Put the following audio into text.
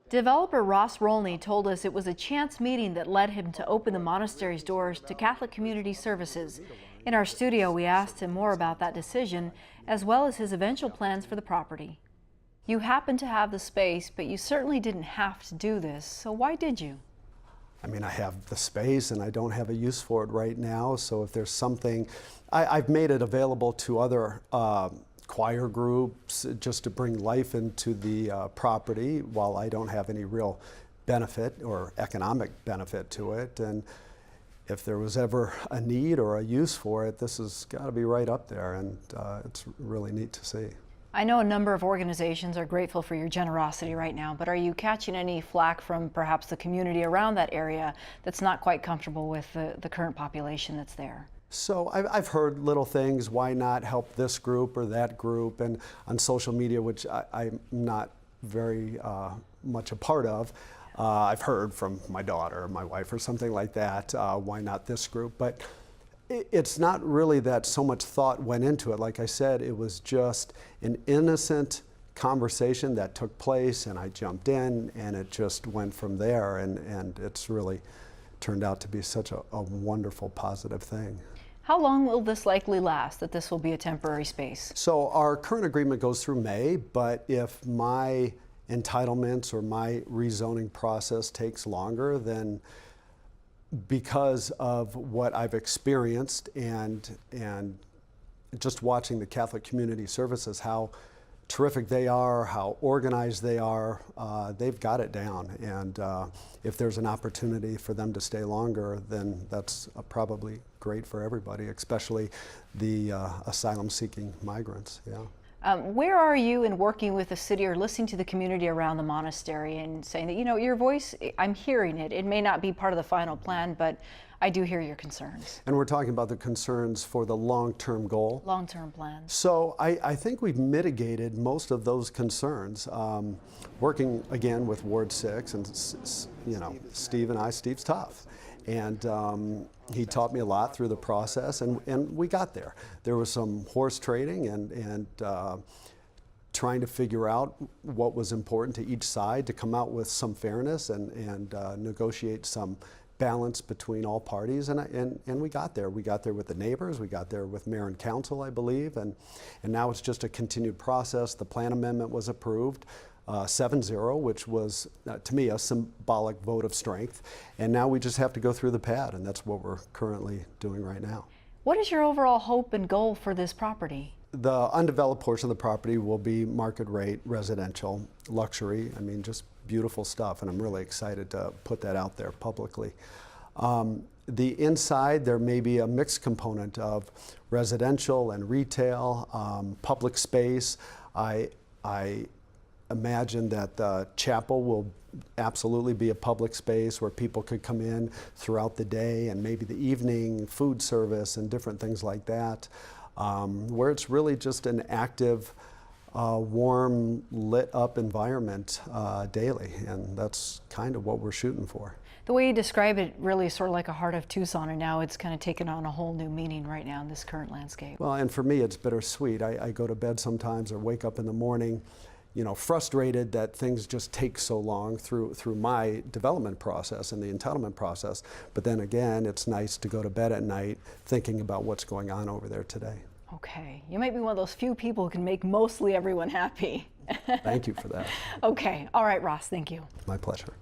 Developer Ross Rulney told us it was a chance meeting that led him to open the monastery's doors to Catholic community services. In our studio, we asked him more about that decision, as well as his eventual plans for the property. You happen to have the space, but you certainly didn't have to do this, so why did you? I mean, I have the space and I don't have a use for it right now, so if there's something, I've made it available to other choir groups just to bring life into the property while I don't have any real benefit or economic benefit to it. And if there was ever a need or a use for it, this has got to be right up there, and it's really neat to see. I know a number of organizations are grateful for your generosity right now, but are you catching any flack from perhaps the community around that area that's not quite comfortable with the current population that's there? So I've heard little things, why not help this group or that group, and on social media, which I'm not very much a part of, I've heard from my daughter or my wife or something like that, why not this group? But it's not really that so much thought went into it. Like I said, it was just an innocent conversation that took place, and I jumped in, and it just went from there, and it's really turned out to be such a wonderful, positive thing. How long will this likely last, that this will be a temporary space? So our current agreement goes through May, but if my entitlements or my rezoning process takes longer, then because of what I've experienced and just watching the Catholic Community Services, how terrific they are, how organized they are, they've got it down. And if there's an opportunity for them to stay longer, then that's probably great for everybody, especially the asylum-seeking migrants. Yeah. Where are you in working with the city or listening to the community around the monastery and saying that, you know, your voice, I'm hearing it. It may not be part of the final plan, but I do hear your concerns. And we're talking about the concerns for the long-term goal. Long-term plans. So I think we've mitigated most of those concerns. Working again with Ward 6, and you know, Steve's tough. And he taught me a lot through the process, and we got there. There was some horse trading and trying to figure out what was important to each side to come out with some fairness and negotiate some balance between all parties, and we got there. We got there with the neighbors, we got there with mayor and council, I believe, and now it's just a continued process. The plan amendment was approved. 7-0, which was, to me, a symbolic vote of strength. And now we just have to go through the pad, and that's what we're currently doing right now. What is your overall hope and goal for this property? The undeveloped portion of the property will be market rate residential luxury. I mean, just beautiful stuff, and I'm really excited to put that out there publicly. The inside, there may be a mixed component of residential and retail, public space. I imagine that the chapel will absolutely be a public space where people could come in throughout the day, and maybe the evening, food service and different things like that, where it's really just an active, warm, lit up environment daily, and that's kind of what we're shooting for. The way you describe it really is sort of like a heart of Tucson, and now it's kind of taken on a whole new meaning right now in this current landscape. Well, and for me it's bittersweet. I go to bed sometimes or wake up in the morning, you know, frustrated that things just take so long through my development process and the entitlement process. But then again, it's nice to go to bed at night thinking about what's going on over there today. Okay, you might be one of those few people who can make mostly everyone happy. Thank you for that. Okay, all right, Ross, thank you. My pleasure.